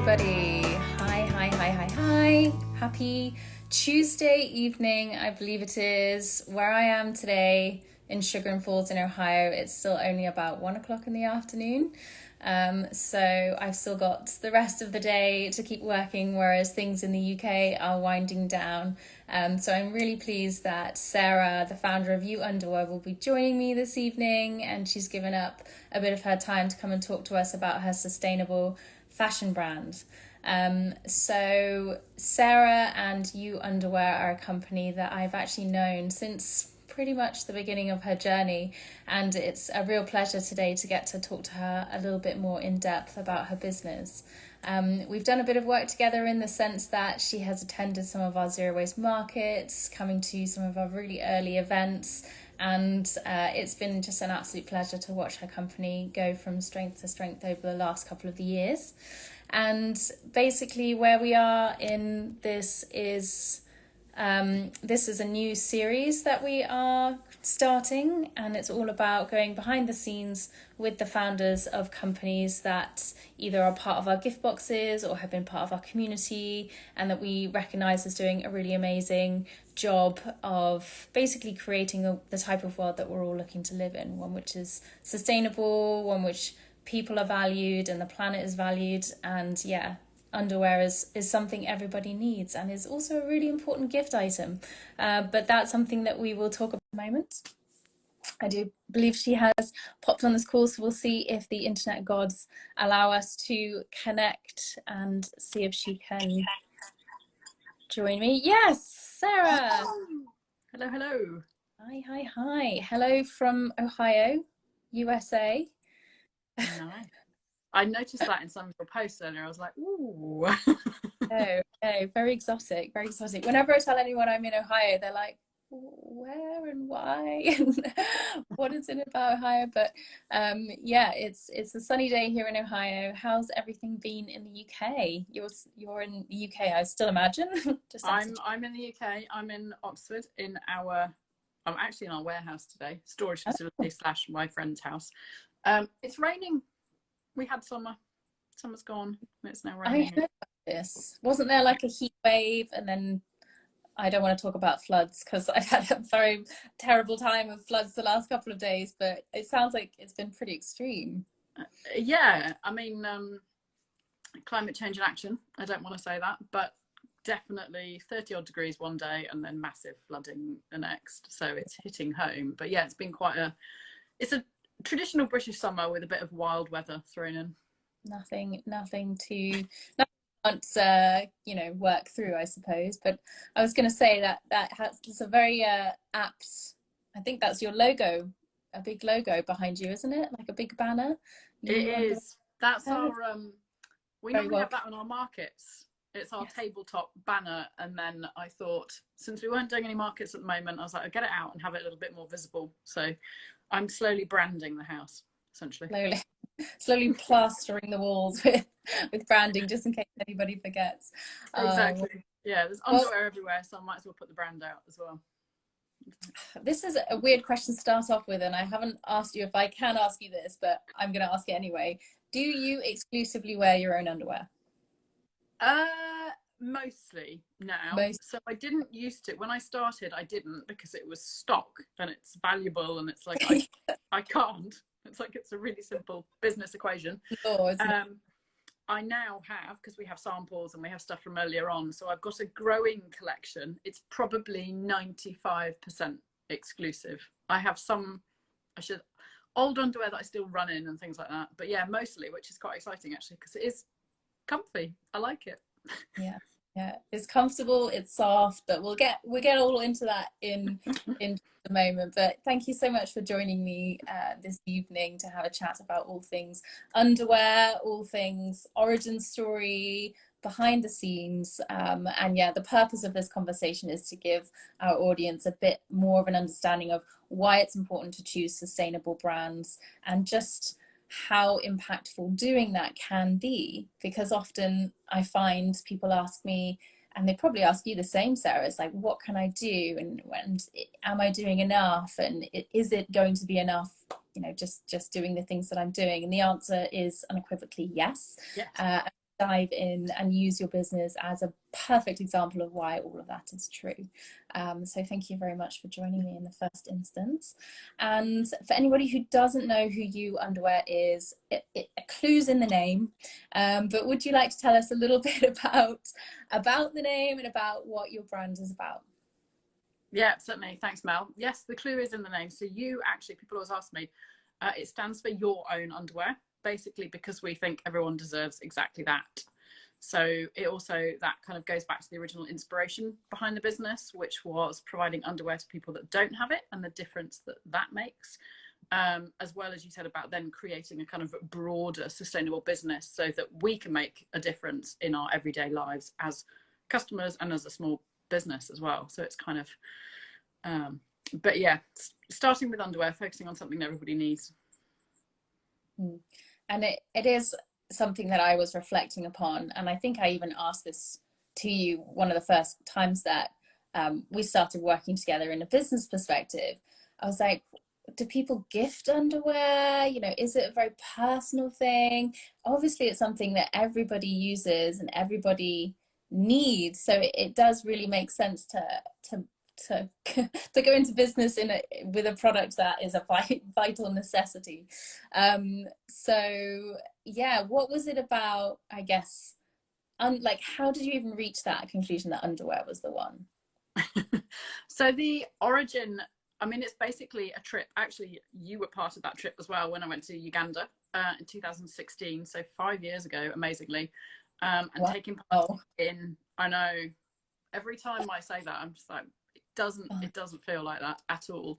everybody. Hi. Happy Tuesday evening, I believe it is. Where I am today in Sugar Falls in Ohio, it's still only about 1 o'clock in the afternoon. So I've still got the rest of the day to keep working, whereas things in the UK are winding down. So I'm really pleased that Sarah, the founder of Y.O.U Underwear, will be joining me this evening, and she's given up a bit of her time to come and talk to us about her sustainable fashion brand. So Sarah and Y.O.U Underwear are a company that I've actually known since pretty much the beginning of her journey, and it's a real pleasure today to get to talk to her a little bit more in depth about her business. We've done a bit of work together in the sense that she has attended some of our zero waste markets, coming to some of our really early events, and it's been just an absolute pleasure to watch her company go from strength to strength over the last couple of years. And basically where we are in this is a new series that we are starting, and it's all about going behind the scenes with the founders of companies that either are part of our gift boxes or have been part of our community, and that we recognise as doing a really amazing job of basically creating the type of world that we're all looking to live in, one which is sustainable, one which people are valued and the planet is valued. And yeah, underwear is something everybody needs and is also a really important gift item. But that's something that we will talk about in a moment. I do believe she has popped on this call, so we'll see if the internet gods allow us to connect and see if she can join me. Yes, Sarah. Hello. Hi. Hello from Ohio, USA. Nice. I noticed that in some of your posts earlier. I was like, ooh. Oh, very exotic, very exotic. Whenever I tell anyone I'm in Ohio, they're like, where and why and what is it about Ohio? But yeah, it's a sunny day here in Ohio. How's everything been in the UK? You're in the UK, I still imagine. I'm in the UK. I'm in Oxford I'm actually in our warehouse today, storage facility / my friend's house. It's raining. We had summer. Summer's gone. It's now raining. I heard about this. Wasn't there like a heat wave, and then I don't want to talk about floods because I've had a very terrible time of floods the last couple of days, but it sounds like it's been pretty extreme. Yeah, I mean, climate change in action. I don't want to say that, but definitely 30 odd degrees one day and then massive flooding the next. So it's hitting home. But yeah, it's been it's a traditional British summer with a bit of wild weather thrown in. Nothing work through, I suppose. But I was going to say it's a very apt. I think that's your logo, a big logo behind you, isn't it? Like a big banner. It is. That's our. We normally have that on our markets. It's our tabletop banner, and then I thought, since we weren't doing any markets at the moment, I was like, I'll get it out and have it a little bit more visible. So I'm slowly branding the house, essentially. Slowly plastering the walls with branding, just in case anybody forgets. Exactly. Yeah, there's underwear everywhere, so I might as well put the brand out as well. This is a weird question to start off with, and I haven't asked you if I can ask you this, but I'm going to ask it anyway. Do you exclusively wear your own underwear? Mostly now. So I didn't used to. When I started, I didn't, because it was stock and it's valuable, and it's like I can't. It's like it's a really simple business equation. I now have, because we have samples and we have stuff from earlier on, so I've got a growing collection. It's probably 95% exclusive. I have some old underwear that I still run in and things like that. But yeah, mostly, which is quite exciting actually, because it is comfy. I like it. Yeah, it's comfortable, it's soft, but we'll get all into that in a moment. But thank you so much for joining me this evening to have a chat about all things underwear, all things origin story, behind the scenes, and yeah, the purpose of this conversation is to give our audience a bit more of an understanding of why it's important to choose sustainable brands, and just how impactful doing that can be. Because often I find people ask me, and they probably ask you the same, Sarah, it's like, what can I do, and am I doing enough, and is it going to be enough, just doing the things that I'm doing? And the answer is unequivocally yes. dive in and use your business as a perfect example of why all of that is true. So thank you very much for joining me in the first instance. And for anybody who doesn't know who Y.O.U Underwear is, it clues in the name. But would you like to tell us a little bit about the name and about what your brand is about? Yeah, certainly. Thanks, Mel. Yes, the clue is in the name. So you actually, people always ask me, it stands for your own underwear, basically because we think everyone deserves exactly that. So it also, that kind of goes back to the original inspiration behind the business, which was providing underwear to people that don't have it and the difference that that makes. As well as you said about then creating a kind of broader sustainable business so that we can make a difference in our everyday lives as customers and as a small business as well. So it's kind of, but yeah, starting with underwear, focusing on something that everybody needs. And it is something that I was reflecting upon, and I think I even asked this to you one of the first times that we started working together in a business perspective. I was like, do people gift underwear? You know, is it a very personal thing? Obviously it's something that everybody uses and everybody needs, so it does really make sense to to go into business with a product that is a vital necessity. So yeah, what was it about, I guess, like how did you even reach that conclusion that underwear was the one? So the origin, I mean, it's basically a trip. Actually, you were part of that trip as well when I went to Uganda in 2016, so 5 years ago, amazingly. And wow. Taking part in, I know, every time I say that, I'm just like, it doesn't feel like that at all.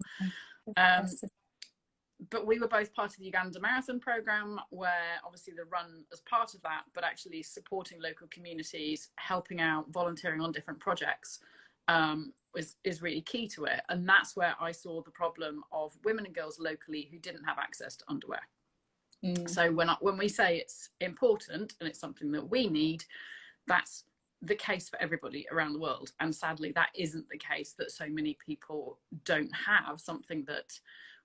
But we were both part of the Uganda Marathon program, where obviously the run as part of that, but actually supporting local communities, helping out, volunteering on different projects is really key to it. And that's where I saw the problem of women and girls locally who didn't have access to underwear. So when we say it's important and it's something that we need, that's the case for everybody around the world. And sadly, that isn't the case, that so many people don't have something that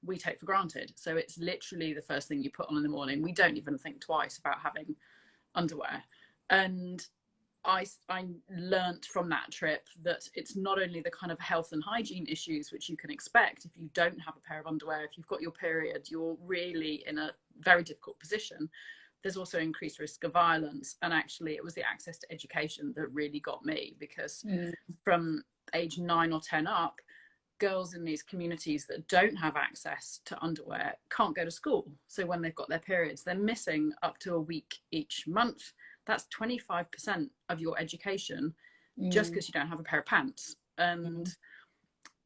we take for granted. So it's literally the first thing you put on in the morning. We don't even think twice about having underwear. And I learnt from that trip that it's not only the kind of health and hygiene issues which you can expect if you don't have a pair of underwear. If you've got your period, you're really in a very difficult position. There's also increased risk of violence. And actually it was the access to education that really got me, because from age 9 or 10 up, girls in these communities that don't have access to underwear can't go to school. So when they've got their periods, they're missing up to a week each month. That's 25% of your education just because you don't have a pair of pants. And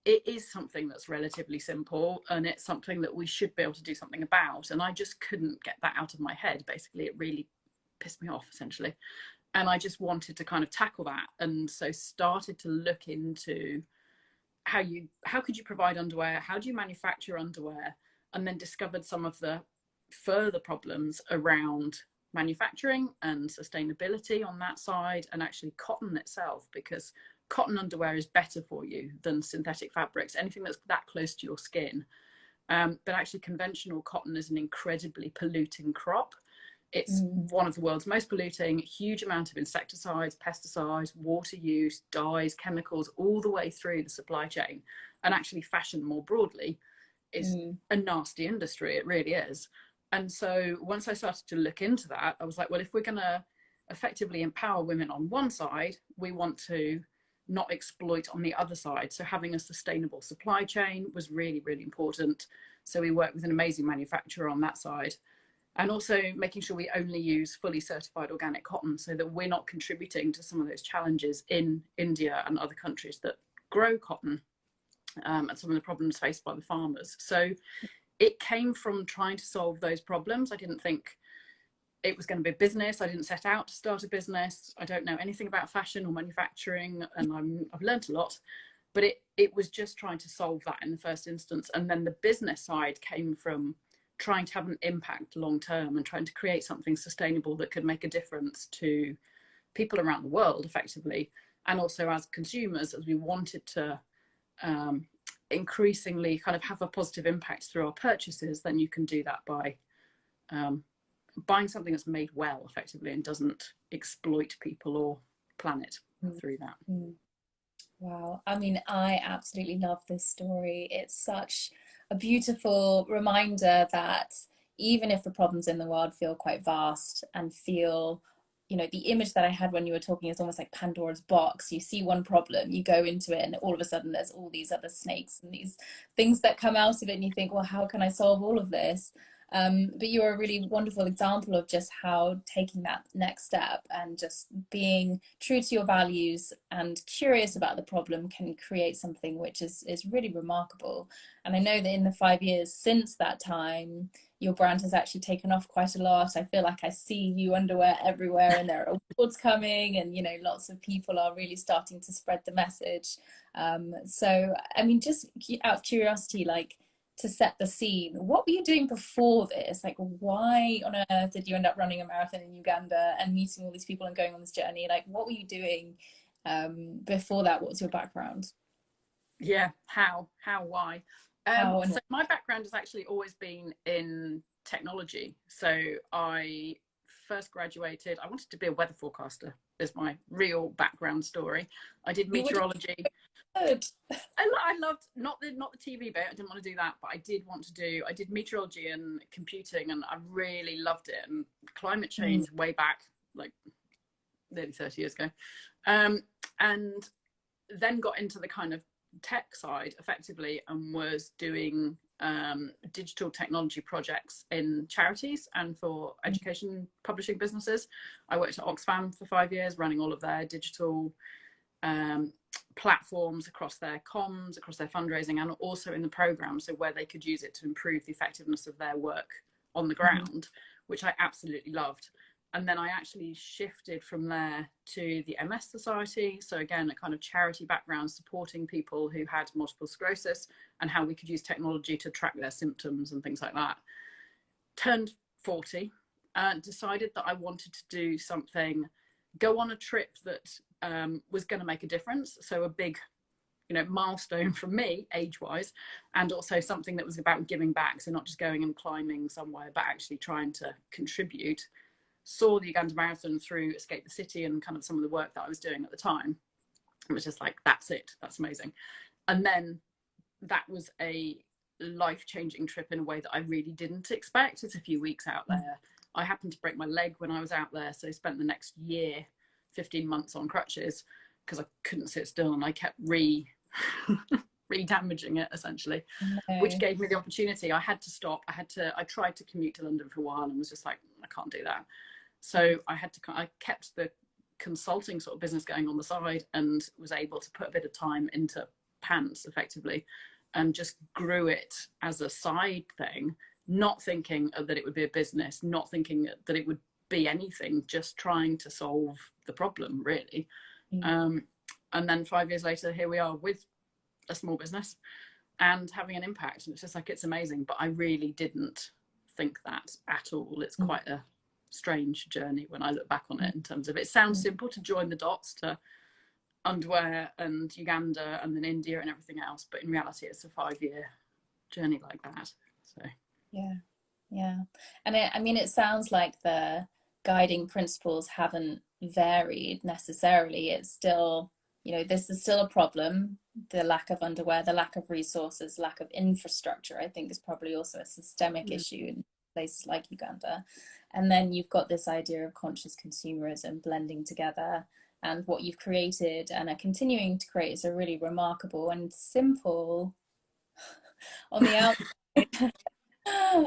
it is something that's relatively simple, and it's something that we should be able to do something about. And I just couldn't get that out of my head. Basically, it really pissed me off, essentially. And I just wanted to kind of tackle that. And so started to look into how could you provide underwear? How do you manufacture underwear? And then discovered some of the further problems around manufacturing and sustainability on that side, and actually cotton itself, because cotton underwear is better for you than synthetic fabrics, anything that's that close to your skin. But actually conventional cotton is an incredibly polluting crop. It's one of the world's most polluting, huge amount of insecticides, pesticides, water use, dyes, chemicals, all the way through the supply chain. And actually fashion more broadly is a nasty industry. It really is. And so once I started to look into that, I was like, well, if we're going to effectively empower women on one side, we want to not exploit on the other side. So having a sustainable supply chain was really, really important. So we worked with an amazing manufacturer on that side. And also making sure we only use fully certified organic cotton, so that we're not contributing to some of those challenges in India and other countries that grow cotton, and some of the problems faced by the farmers. So it came from trying to solve those problems. I didn't think it was going to be a business. I didn't set out to start a business. I don't know anything about fashion or manufacturing, and I've learned a lot. But it was just trying to solve that in the first instance. And then the business side came from trying to have an impact long term and trying to create something sustainable that could make a difference to people around the world effectively. And also as consumers, as we wanted to increasingly kind of have a positive impact through our purchases, then you can do that by buying something that's made well effectively and doesn't exploit people or planet through that. Wow. I mean, I absolutely love this story. It's such a beautiful reminder that even if the problems in the world feel quite vast and feel, you know, the image that I had when you were talking is almost like Pandora's box. You see one problem, you go into it, and all of a sudden there's all these other snakes and these things that come out of it, and you think, well, how can I solve all of this? But you're a really wonderful example of just how taking that next step and just being true to your values and curious about the problem can create something which is really remarkable. And I know that in the 5 years since that time, your brand has actually taken off quite a lot. I feel like I see Y.O.U Underwear everywhere, and there are awards coming, and you know, lots of people are really starting to spread the message. So I mean, just out of curiosity, like, to set the scene, what were you doing before this? Like, why on earth did you end up running a marathon in Uganda and meeting all these people and going on this journey? Like, what were you doing before that? What was your background? Yeah, why? So my background has actually always been in technology. So I first graduated, I wanted to be a weather forecaster, is my real background story. I did meteorology. I loved not the TV bit. I didn't want to do that, but I did meteorology and computing, and I really loved it. And climate change way back, like nearly 30 years ago, and then got into the kind of tech side effectively, and was doing digital technology projects in charities and for education publishing businesses. I worked at Oxfam for 5 years, running all of their digital platforms across their comms, across their fundraising, and also in the program, so where they could use it to improve the effectiveness of their work on the ground, which I absolutely loved. And then I actually shifted from there to the MS Society. So again, a kind of charity background, supporting people who had multiple sclerosis and how we could use technology to track their symptoms and things like that. Turned 40 and decided that I wanted to do something, go on a trip that was going to make a difference. So a big, you know, milestone for me age-wise, and also something that was about giving back. So not just going and climbing somewhere, but actually trying to contribute. Saw the Uganda Marathon through Escape the City and kind of some of the work that I was doing at the time. It was just like, that's it, that's amazing. And then that was a life-changing trip in a way that I really didn't expect. It's a few weeks out there. I happened to break my leg when I was out there, so I spent the next year, 15 months on crutches because I couldn't sit still, and I kept re-damaging it essentially, which gave me the opportunity. I had to stop. I tried to commute to London for a while and was just like, I can't do that. So I kept the consulting sort of business going on the side, and was able to put a bit of time into pants effectively, and just grew it as a side thing, not thinking that it would be a business, not thinking that it would be anything, just trying to solve the problem really. And then 5 years later, here we are with a small business and having an impact. And it's just like, it's amazing. But I really didn't think that at all. It's quite a strange journey when I look back on it, in terms of, it sounds simple to join the dots to underwear and Uganda and then India and everything else, but in reality it's a 5-year journey like that. So yeah. And I mean, it sounds like the guiding principles haven't varied necessarily. It's still, you know, this is still a problem. The lack of underwear, the lack of resources, lack of infrastructure, I think, is probably also a systemic issue in places like Uganda. And then you've got this idea of conscious consumerism blending together, and what you've created and are continuing to create is a really remarkable and simple on the outside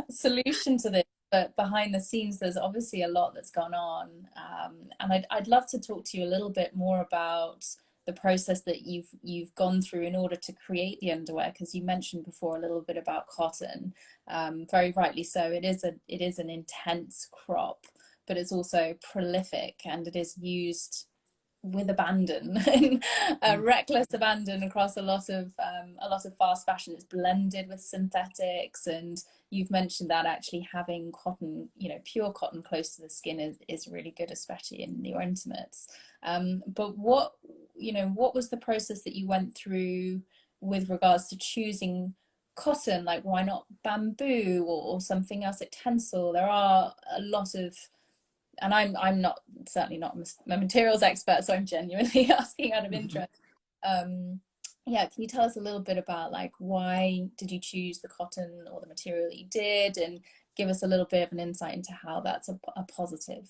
solution to this, but behind the scenes there's obviously a lot that's gone on. And I'd love to talk to you a little bit more about the process that you've gone through in order to create the underwear, because you mentioned before a little bit about cotton, very rightly so. It is an intense crop, but it's also prolific, and it is used with abandon reckless abandon across a lot of fast fashion. It's blended with synthetics, and you've mentioned that actually having cotton, you know, pure cotton close to the skin is really good, especially in your intimates. But what was the process that you went through with regards to choosing cotton? Like, why not bamboo or something else like tencel? There are a lot of, and I'm not, certainly not a materials expert, so I'm genuinely asking out of interest. Yeah, can you tell us a little bit about, like, why did you choose the cotton or the material that you did, and give us a little bit of an insight into how that's a positive?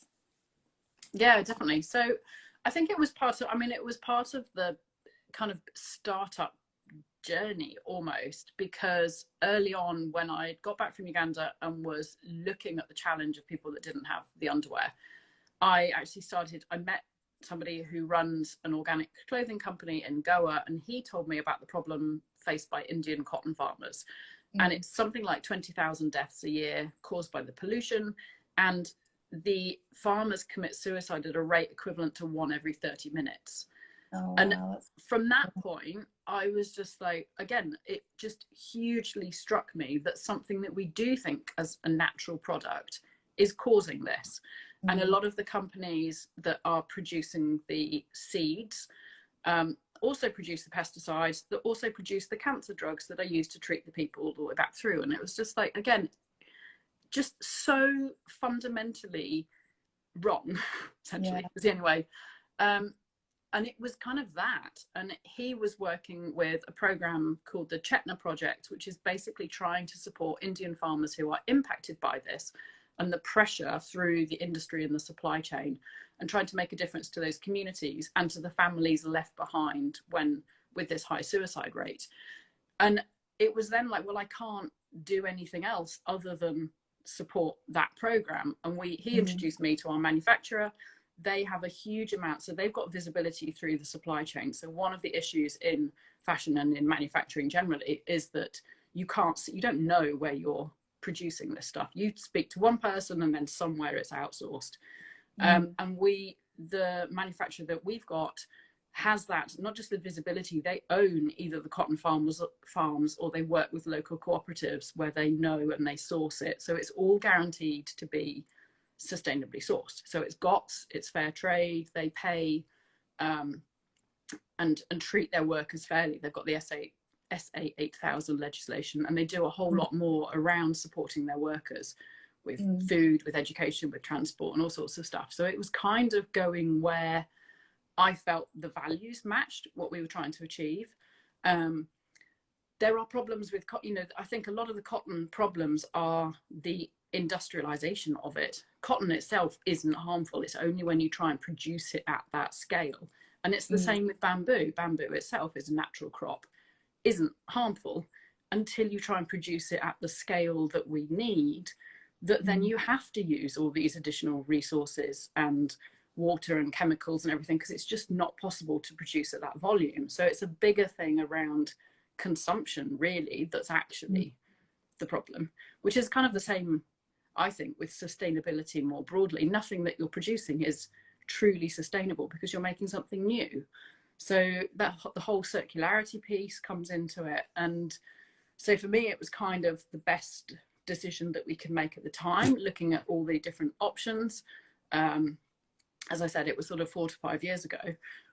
Yeah, definitely. So I think it was part of, I mean, it was part of the kind of startup journey almost, because early on when I got back from Uganda and was looking at the challenge of people that didn't have the underwear, I actually I met somebody who runs an organic clothing company in Goa, and he told me about the problem faced by Indian cotton farmers. And it's something like 20,000 deaths a year caused by the pollution. And the farmers commit suicide at a rate equivalent to 1 every 30 minutes. Oh, wow. And from that point, I was just like, again, it just hugely struck me that something that we do think as a natural product is causing this. And a lot of the companies that are producing the seeds also produce the pesticides that also produce the cancer drugs that are used to treat the people all the way back through. And it was just like, again, just so fundamentally wrong, essentially, was the only way. And it was kind of that. And he was working with a program called the Chetna Project, which is basically trying to support Indian farmers who are impacted by this and the pressure through the industry and the supply chain, and trying to make a difference to those communities and to the families left behind when with this high suicide rate. And it was then like, well, I can't do anything else other than support that program. And he introduced me to our manufacturer. They have a huge amount, so they've got visibility through the supply chain. So one of the issues in fashion and in manufacturing generally is that you don't know where you're producing this stuff. You speak to one person and then somewhere it's outsourced. And the manufacturer that we've got has that, not just the visibility, they own either the cotton farms or they work with local cooperatives where they know and they source it. So it's all guaranteed to be sustainably sourced. So it's fair trade, they pay and treat their workers fairly. They've got the SA 8000 legislation, and they do a whole lot more around supporting their workers with food, with education, with transport, and all sorts of stuff. So it was kind of going where I felt the values matched what we were trying to achieve. There are problems with, I think a lot of the cotton problems are the industrialization of it. Cotton itself isn't harmful. It's only when you try and produce it at that scale. And it's the same with bamboo. Bamboo itself is a natural crop, isn't harmful until you try and produce it at the scale that we need, that then you have to use all these additional resources and water and chemicals and everything, because it's just not possible to produce at that volume. So it's a bigger thing around consumption, really, that's actually the problem, which is kind of the same, I think, with sustainability more broadly. Nothing that you're producing is truly sustainable because you're making something new. So that the whole circularity piece comes into it. And so for me, it was kind of the best decision that we could make at the time, looking at all the different options. As I said, it was sort of 4 to 5 years ago.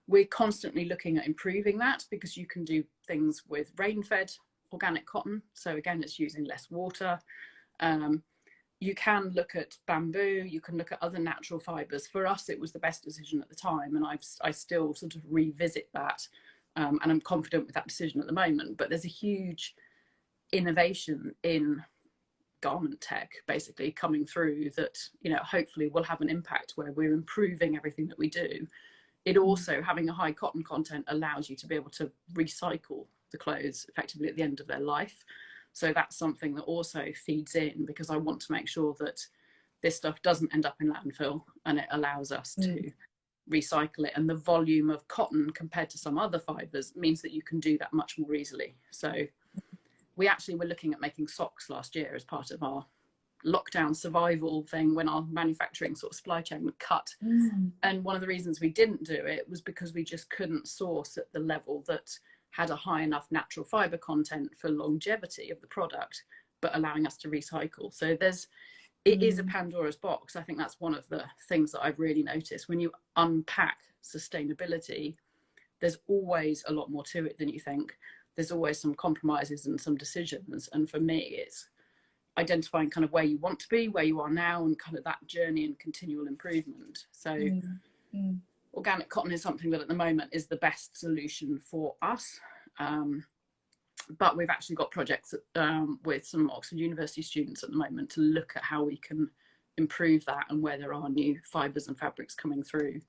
We're constantly looking at improving that, because you can do things with rain-fed organic cotton. So again, it's using less water. You can look at bamboo, you can look at other natural fibers. For us, it was the best decision at the time, and I still sort of revisit that, and I'm confident with that decision at the moment. But there's a huge innovation in garment tech basically coming through that, hopefully will have an impact where we're improving everything that we do. It also, having a high cotton content, allows you to be able to recycle the clothes effectively at the end of their life. So that's something that also feeds in, because I want to make sure that this stuff doesn't end up in landfill, and it allows us to recycle it. And the volume of cotton compared to some other fibers means that you can do that much more easily. So we actually were looking at making socks last year as part of our lockdown survival thing, when our manufacturing sort of supply chain would cut. And one of the reasons we didn't do it was because we just couldn't source at the level that had a high enough natural fiber content for longevity of the product, but allowing us to recycle. So it is a Pandora's box. I think that's one of the things that I've really noticed. When you unpack sustainability, there's always a lot more to it than you think. there's always some compromises and some decisions. And for me, it's identifying kind of where you want to be, where you are now, and kind of that journey and continual improvement. So organic cotton is something that at the moment is the best solution for us. But we've actually got projects with some Oxford University students at the moment to look at how we can improve that, and where there are new fibres and fabrics coming through,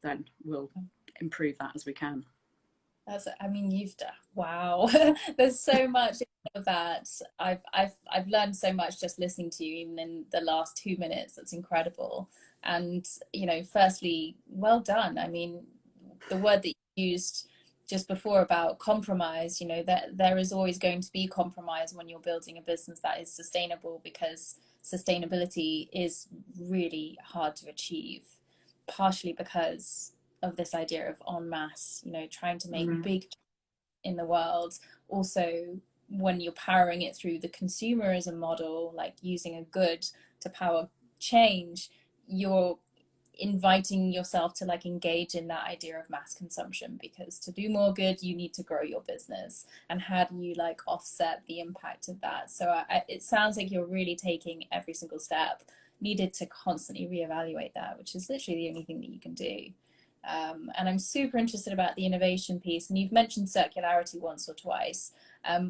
then we'll improve that as we can. I mean, you've done, wow. There's so much of that. I've learned so much just listening to you, even in the last 2 minutes. That's incredible. And, you know, firstly, well done. I mean, the word that you used just before about compromise, you know, that there is always going to be compromise when you're building a business that is sustainable, because sustainability is really hard to achieve, partially because of this idea of en masse, you know, trying to make big in the world. Also, when you're powering it through the consumerism model, like using a good to power change, you're inviting yourself to like engage in that idea of mass consumption, because to do more good you need to grow your business. And how do you like offset the impact of that? So it sounds like you're really taking every single step needed to constantly reevaluate that, which is literally the only thing that you can do. And I'm super interested about the innovation piece. And you've mentioned circularity once or twice.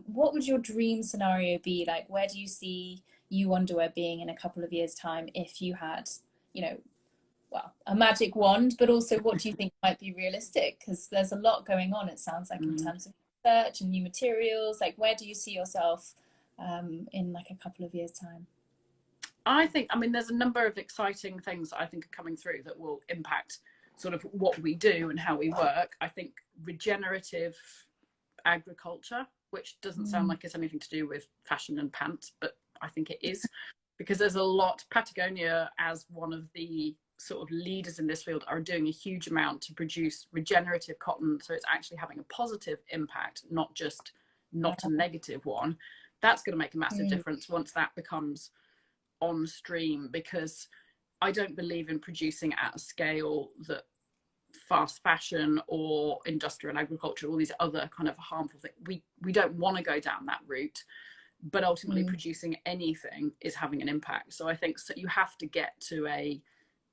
What would your dream scenario be? Like, where do you see Y.O.U Underwear being in a couple of years' time if you had, you know, well, a magic wand, but also what do you think might be realistic? Because there's a lot going on, it sounds like, in terms of research and new materials. Like, where do you see yourself in like a couple of years' time? I mean, there's a number of exciting things that I think are coming through that will impact sort of what we do and how we work. I think regenerative agriculture, which doesn't sound like it's anything to do with fashion and pants, but I think it is, because there's a lot. Patagonia, as one of the sort of leaders in this field, are doing a huge amount to produce regenerative cotton, so it's actually having a positive impact, not a negative one. That's going to make a massive difference once that becomes on stream, because I don't believe in producing at a scale that fast fashion or industrial agriculture, all these other kind of harmful things, we don't want to go down that route. But ultimately producing anything is having an impact. So I think you have to get to a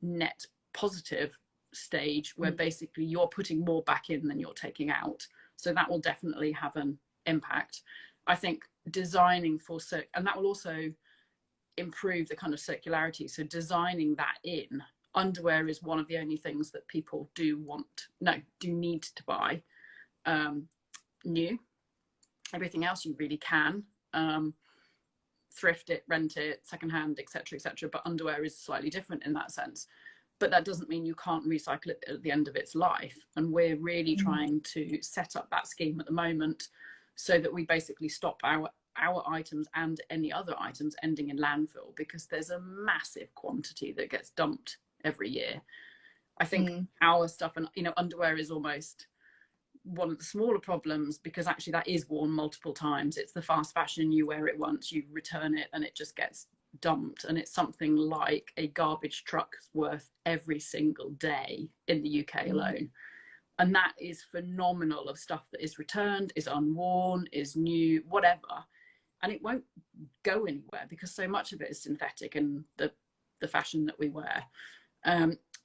net positive stage where basically you're putting more back in than you're taking out. So that will definitely have an impact. I think designing for and that will also improve the kind of circularity. So designing that in underwear is one of the only things that people do need to buy new. Everything else you really can thrift it, rent it, secondhand, etc., etc. But underwear is slightly different in that sense. But that doesn't mean you can't recycle it at the end of its life. And we're really trying to set up that scheme at the moment, so that we basically stop our items and any other items ending in landfill, because there's a massive quantity that gets dumped every year. I think our stuff, and you know, underwear is almost one of the smaller problems, because actually that is worn multiple times. It's the fast fashion, you wear it once, you return it, and it just gets dumped. And it's something like a garbage truck's worth every single day in the UK alone. And that is phenomenal, of stuff that is returned, is unworn, is new, whatever. And it won't go anywhere, because so much of it is synthetic in the fashion that we wear.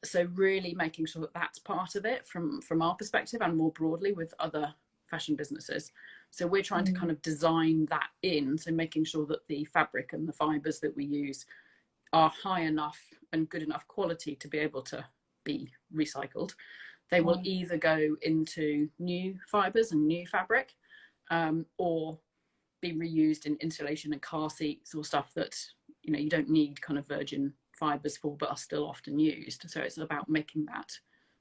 So really making sure that that's part of it from our perspective, and more broadly with other fashion businesses. So we're trying to kind of design that in, so making sure that the fabric and the fibres that we use are high enough and good enough quality to be able to be recycled. They will either go into new fibres and new fabric, or be reused in insulation and car seats, or stuff that, you know, you don't need kind of virgin fibres for, but are still often used. So it's about making that,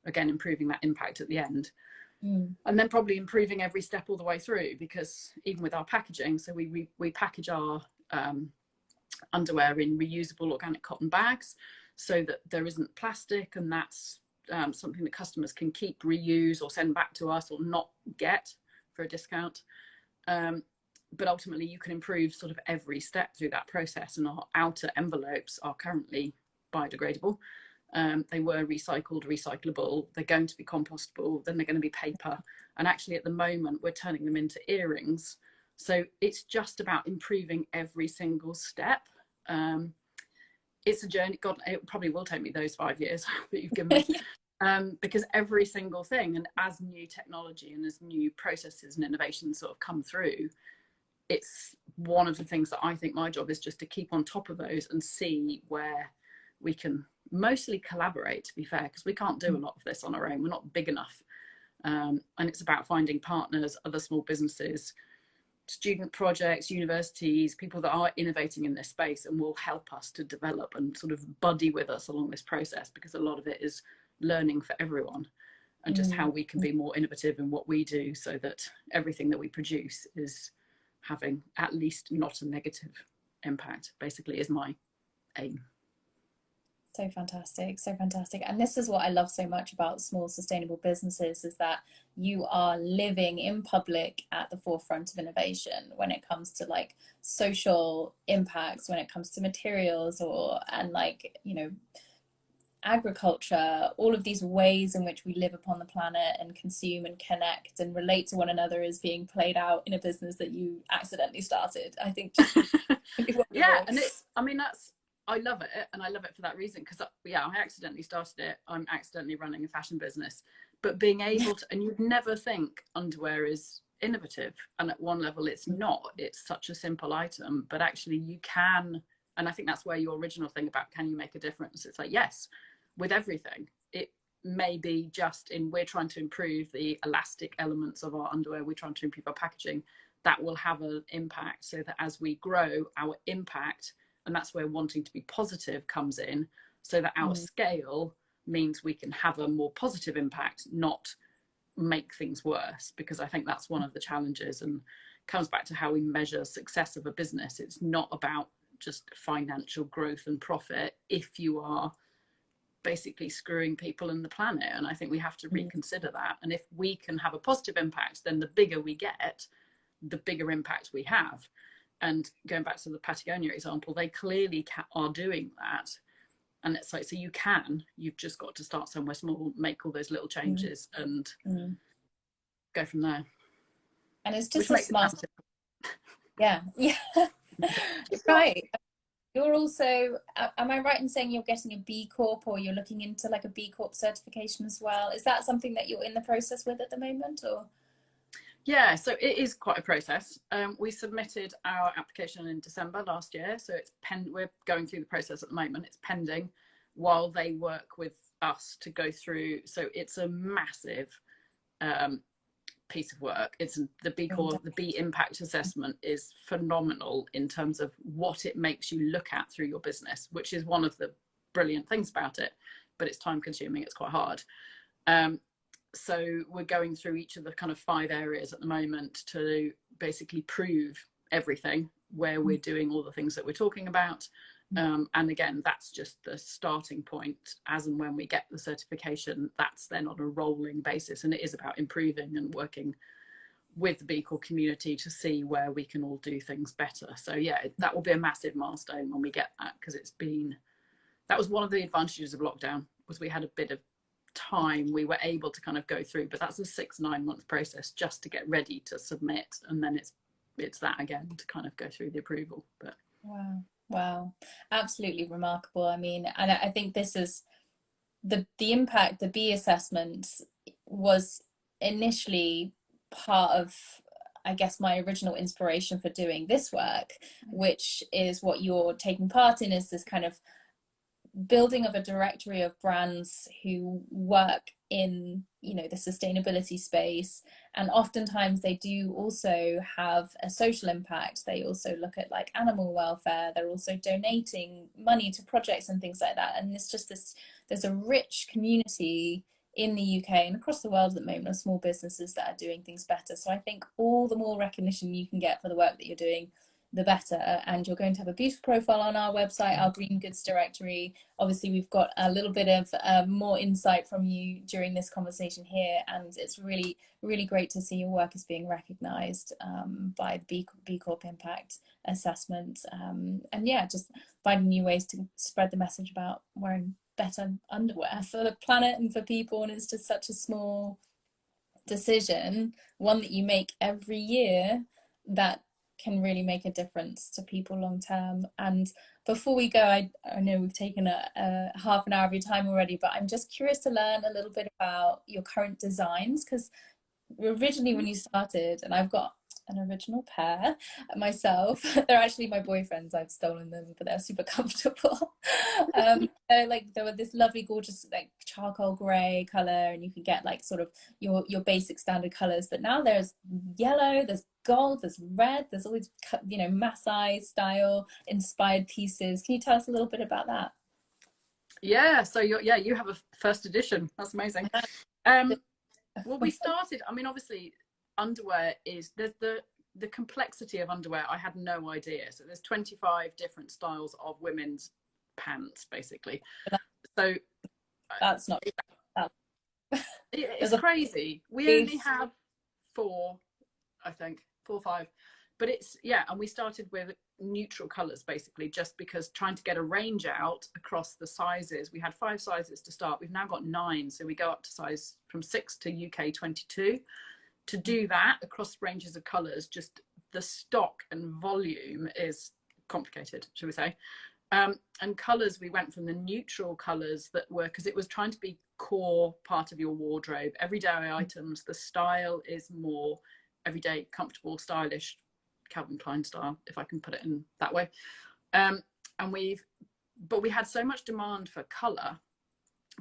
again, improving that impact at the end. And then probably improving every step all the way through, because even with our packaging, so we package our underwear in reusable organic cotton bags, so that there isn't plastic, and that's something that customers can keep, reuse, or send back to us, or not get for a discount. But ultimately you can improve sort of every step through that process, and our outer envelopes are currently biodegradable. They were recycled, recyclable, they're going to be compostable, then they're going to be paper. And actually at the moment we're turning them into earrings. So it's just about improving every single step. It's a journey. God, it probably will take me those 5 years that you've given me. Because every single thing, and as new technology and as new processes and innovations sort of come through, it's one of the things that I think my job is just to keep on top of those and see where we can mostly collaborate, to be fair, because we can't do a lot of this on our own. We're not big enough. And it's about finding partners, other small businesses, student projects, universities, people that are innovating in this space and will help us to develop and sort of buddy with us along this process, because a lot of it is learning for everyone and just how we can be more innovative in what we do so that everything that we produce is having at least not a negative impact, basically, is my aim. So fantastic, so fantastic. And this is what I love so much about small sustainable businesses, is that you are living in public at the forefront of innovation when it comes to like social impacts, when it comes to materials, or and like, you know, agriculture, all of these ways in which we live upon the planet and consume and connect and relate to one another is being played out in a business that you accidentally started. I think just yeah, and it's, I mean, that's, I love it, and I love it for that reason, because yeah, I accidentally started it. I'm accidentally running a fashion business, but being able to, and you'd never think underwear is innovative, and at one level it's not. It's such a simple item, but actually you can. And I think that's where your original thing about can you make a difference, it's like, yes, with everything. It may be just in, we're trying to improve the elastic elements of our underwear, we're trying to improve our packaging, that will have an impact, so that as we grow our impact, and that's where wanting to be positive comes in, so that our scale means we can have a more positive impact, not make things worse. Because I think that's one of the challenges, and comes back to how we measure success of a business. It's not about just financial growth and profit if you are basically screwing people and the planet. And I think we have to reconsider that. And if we can have a positive impact, then the bigger we get, the bigger impact we have. And going back to the Patagonia example, they clearly are doing that. And it's like, so you've just got to start somewhere small, make all those little changes and go from there. And it's just a smart, yeah. Right. You're also, am I right in saying you're getting a B Corp, or you're looking into like a B Corp certification as well? Is that something that you're in the process with at the moment, or? Yeah, so it is quite a process. We submitted our application in December last year, so it's we're going through the process at the moment. It's pending while they work with us to go through. So it's a massive piece of work. It's the B Corp, the B Impact Assessment is phenomenal in terms of what it makes you look at through your business, which is one of the brilliant things about it. But it's time consuming. It's quite hard. So we're going through each of the kind of 5 areas at the moment to basically prove everything, where we're doing all the things that we're talking about. And again, that's just the starting point. As and when we get the certification, that's then on a rolling basis. And it is about improving and working with the B Corp community to see where we can all do things better. So yeah, that will be a massive milestone when we get that, because that was one of the advantages of lockdown, was we had a bit of time we were able to kind of go through, but that's a 6-9 month process just to get ready to submit, and then it's that again to kind of go through the approval. But wow, absolutely remarkable. I mean, and I think this is the impact. The B assessment was initially part of, I guess, my original inspiration for doing this work, which is what you're taking part in, is this kind of building of a directory of brands who work in, you know, the sustainability space. And oftentimes they do also have a social impact. They also look at like animal welfare. They're also donating money to projects and things like that. And it's just this, there's a rich community in the UK and across the world at the moment of small businesses that are doing things better. So I think all the more recognition you can get for the work that you're doing, the better. And you're going to have a beautiful profile on our website, our Green Goods directory. Obviously, we've got a little bit of more insight from you during this conversation here, and it's really, really great to see your work is being recognised by the B Corp Impact Assessment. And yeah, just finding new ways to spread the message about wearing better underwear for the planet and for people. And it's just such a small decision, one that you make every year, that can really make a difference to people long term. And before we go, I know we've taken a half an hour of your time already, but I'm just curious to learn a little bit about your current designs, because originally when you started, and I've got an original pair myself. They're actually my boyfriend's. I've stolen them, but they're super comfortable. They were this lovely, gorgeous, like charcoal grey color, and you can get like sort of your basic standard colors. But now there's yellow, there's gold, there's red, there's all these, you know, Maasai style inspired pieces. Can you tell us a little bit about that? Yeah, so you have a first edition. That's amazing. Well, we started, I mean, obviously underwear is, there's the complexity of underwear. I had no idea. So there's 25 different styles of women's pants, basically. So that's not, it's crazy. We only have 4, I think, 4 or 5, but it's, yeah. And we started with neutral colors, basically, just because trying to get a range out across the sizes. We had 5 sizes to start. We've now got 9. So we go up to size from 6 to UK 22. To do that across ranges of colors, just the stock and volume is complicated, shall we say. And colors, we went from the neutral colors that were, because it was trying to be core part of your wardrobe, everyday items. The style is more everyday, comfortable, stylish, Calvin Klein style, if I can put it in that way. But we had so much demand for color,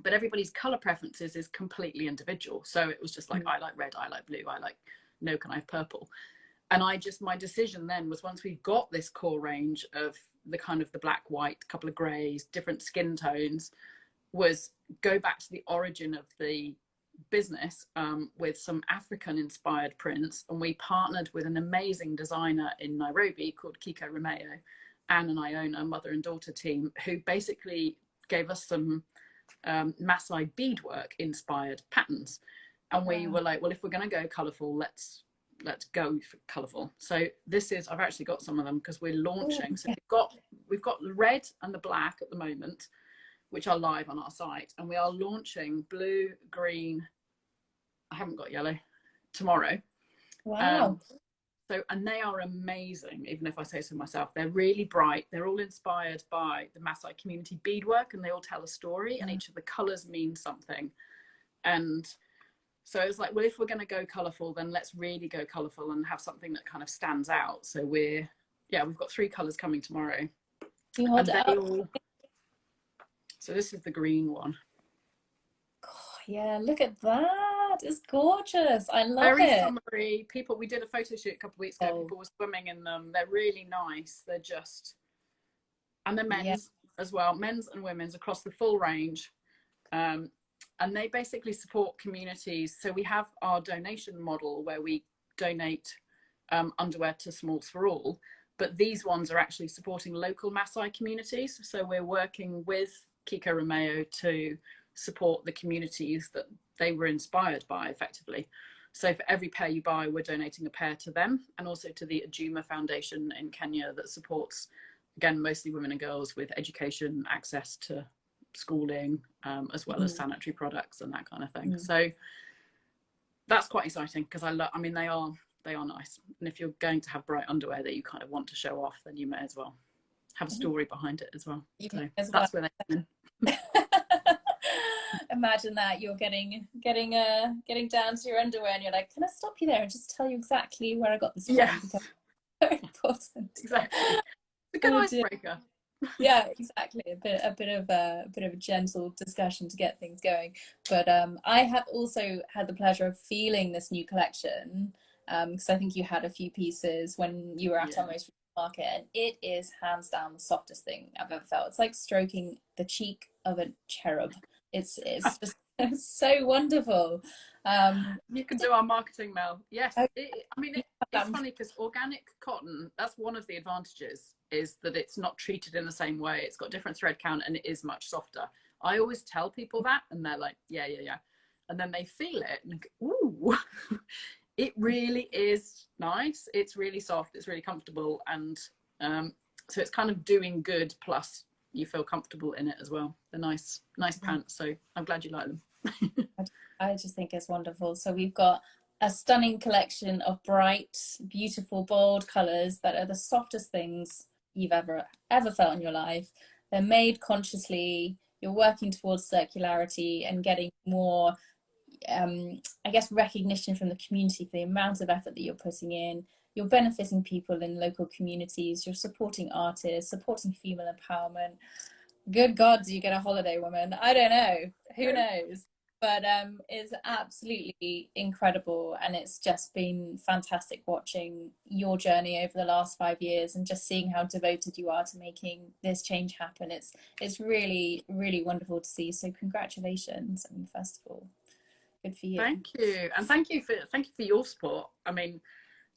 but everybody's color preferences is completely individual. So it was just like, I like red, I like blue, I like, no, can I have purple? And my decision then was, once we've got this core range of the kind of the black, white, couple of grays, different skin tones, was go back to the origin of the business, with some African inspired prints. And we partnered with an amazing designer in Nairobi called Kiko Romeo, Anne and Iona, mother and daughter team, who basically gave us some Maasai beadwork inspired patterns. And we were like, well, if we're going to go colorful, let's go for colorful. So this is, I've actually got some of them because we're launching. So we've got the red and the black at the moment, which are live on our site, and we are launching blue, green, I haven't got yellow, tomorrow. Wow. And they are amazing, even if I say so myself. They're really bright. They're all inspired by the Maasai community beadwork, and they all tell a story, and each of the colors mean something. And so it's like, well, if we're going to go colorful, then let's really go colorful and have something that kind of stands out. So we've got 3 colors coming tomorrow. You hold it up. So this is the green one. Oh, yeah, look at that. It's gorgeous. I love Very it. summery. We did a photo shoot a couple of weeks ago. People were swimming in them. They're really nice. They're just, and they're men's as well, men's and women's across the full range. And they basically support communities. So we have our donation model where we donate underwear to Smalls for All, but these ones are actually supporting local Maasai communities. So we're working with Kiko Romeo to support the communities that they were inspired by, effectively. So for every pair you buy, we're donating a pair to them, and also to the Ajuma Foundation in Kenya that supports, again, mostly women and girls with education, access to schooling, as well as sanitary products and that kind of thing. So that's quite exciting, because I mean, they are nice. And if you're going to have bright underwear that you kind of want to show off, then you may as well have a story behind it as well. So that's where they come in. Imagine that you're getting down to your underwear, and you're like, can I stop you there and just tell you exactly where I got this from? Yeah. Because it's very important. Exactly. A good icebreaker. Yeah, exactly. A bit of a gentle discussion to get things going. But I have also had the pleasure of feeling this new collection, because I think you had a few pieces when you were at our most recent market, and it is hands down the softest thing I've ever felt. It's like stroking the cheek of a cherub. It's just it's so wonderful. You can do our marketing, Mel. Yes. It's funny because organic cotton, that's one of the advantages, is that it's not treated in the same way. It's got different thread count and it is much softer. I always tell people that, and they're like, yeah. And then they feel it and think, ooh, it really is nice. It's really soft. It's really comfortable. And so it's kind of doing good plus, you feel comfortable in it as well. They're nice pants, so I'm glad you like them. I just think it's wonderful. So we've got a stunning collection of bright, beautiful, bold colors that are the softest things you've ever felt in your life. They're made consciously. You're working towards circularity and getting more, I guess, recognition from the community for the amount of effort that you're putting in. You're benefiting people in local communities. You're supporting artists, supporting female empowerment. Good God, do you get a holiday, woman? I don't know. Who knows? But it's absolutely incredible, and it's just been fantastic watching your journey over the last 5 years and just seeing how devoted you are to making this change happen. It's really, really wonderful to see. So congratulations, I mean, first of all, good for you. Thank you, and thank you for your support. I mean,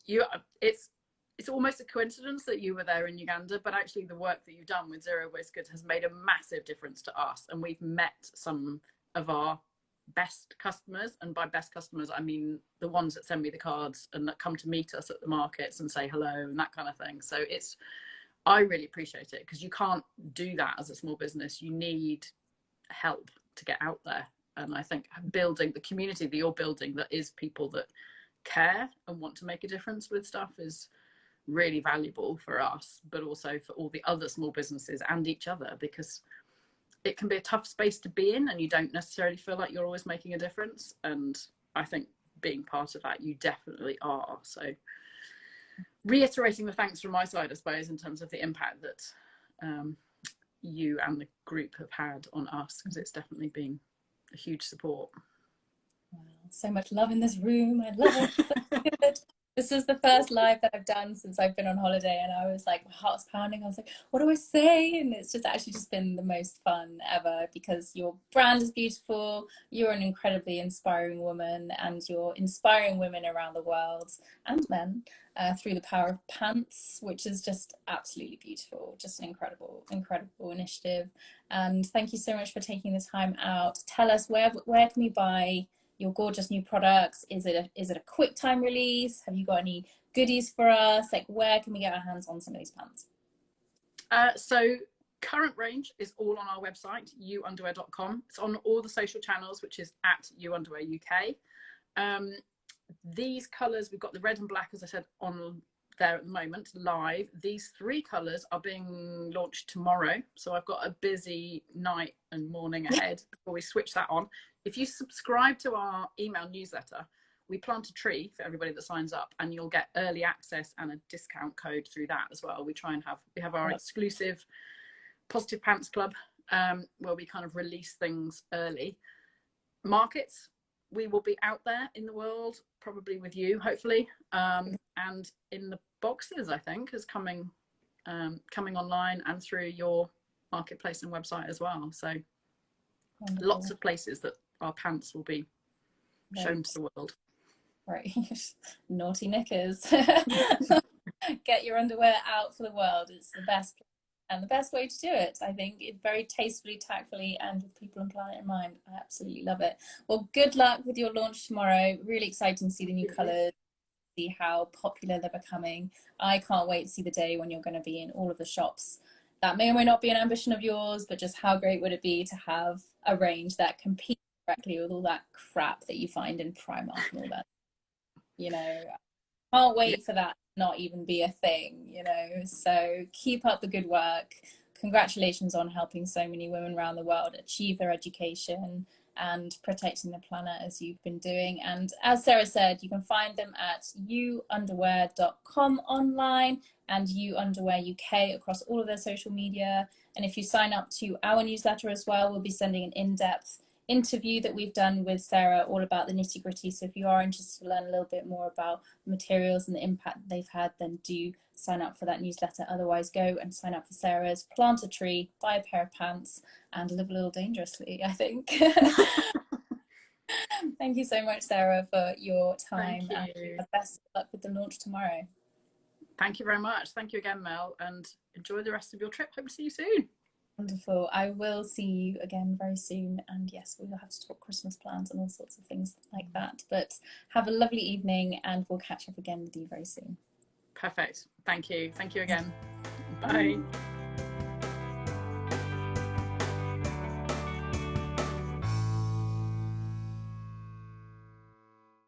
it's almost a coincidence that you were there in Uganda, but actually the work that you've done with Zero Waste Goods has made a massive difference to us, and we've met some of our best customers, and by best customers I mean the ones that send me the cards and that come to meet us at the markets and say hello and that kind of thing. So I really appreciate it, because you can't do that as a small business. You need help to get out there, and I think building the community that you're building, that is people that care and want to make a difference with stuff, is really valuable for us, but also for all the other small businesses and each other, because it can be a tough space to be in and you don't necessarily feel like you're always making a difference. And I think being part of that, you definitely are. So reiterating the thanks from my side, I suppose, in terms of the impact that you and the group have had on us, because it's definitely been a huge support. Wow, so much love in this room. I love it. So good. This is the first live that I've done since I've been on holiday, and I was like, my heart's pounding. I was like, what do I say? And it's just actually just been the most fun ever, because your brand is beautiful. You're an incredibly inspiring woman, and you're inspiring women around the world and men through the power of pants, which is just absolutely beautiful. Just an incredible, incredible initiative. And thank you so much for taking the time out. Tell us, where can we buy your gorgeous new products? Is it a quick time release? Have you got any goodies for us? Like, where can we get our hands on some of these pants? So current range is all on our website, youunderwear.com. It's on all the social channels, which is at Y.O.U Underwear UK. These colors, we've got the red and black, as I said, on there at the moment, live. These 3 colors are being launched tomorrow, so I've got a busy night and morning ahead before we switch that on. If you subscribe to our email newsletter, we plant a tree for everybody that signs up, and you'll get early access and a discount code through that as well. We have our exclusive Positive Pants Club, where we kind of release things early. Markets, we will be out there in the world, probably with you, hopefully, and in the boxes, I think, is coming online and through your marketplace and website as well. So wonderful. Lots of places that our pants will be shown to the world. Right. Naughty knickers. Get your underwear out for the world. It's the best and the best way to do it. I think it's very tastefully, tactfully, and with people and planet in mind. I absolutely love it. Well, good luck with your launch tomorrow. Really exciting to see the new colours, see how popular they're becoming. I can't wait to see the day when you're going to be in all of the shops. That may or may not be an ambition of yours, but just how great would it be to have a range that competes directly with all that crap that you find in Primark and all that. You know, can't wait for that to not even be a thing, you know. So keep up the good work. Congratulations on helping so many women around the world achieve their education and protecting the planet as you've been doing. And as Sarah said, you can find them at youunderwear.com online and Y.O.U Underwear UK across all of their social media. And if you sign up to our newsletter as well, we'll be sending an in-depth interview that we've done with Sarah all about the nitty-gritty. So if you are interested to learn a little bit more about materials and the impact they've had, then do sign up for that newsletter. Otherwise, go and sign up for Sarah's, plant a tree, buy a pair of pants, and live a little dangerously, I think. Thank you so much, Sarah, for your time. Thank you. And best of luck with the launch tomorrow. Thank you very much. Thank you again, Mel, and enjoy the rest of your trip. Hope to see you soon. Wonderful. I will see you again very soon. And yes, we will have to talk Christmas plans and all sorts of things like that. But have a lovely evening, and we'll catch up again with you very soon. Perfect. Thank you. Thank you again. Bye.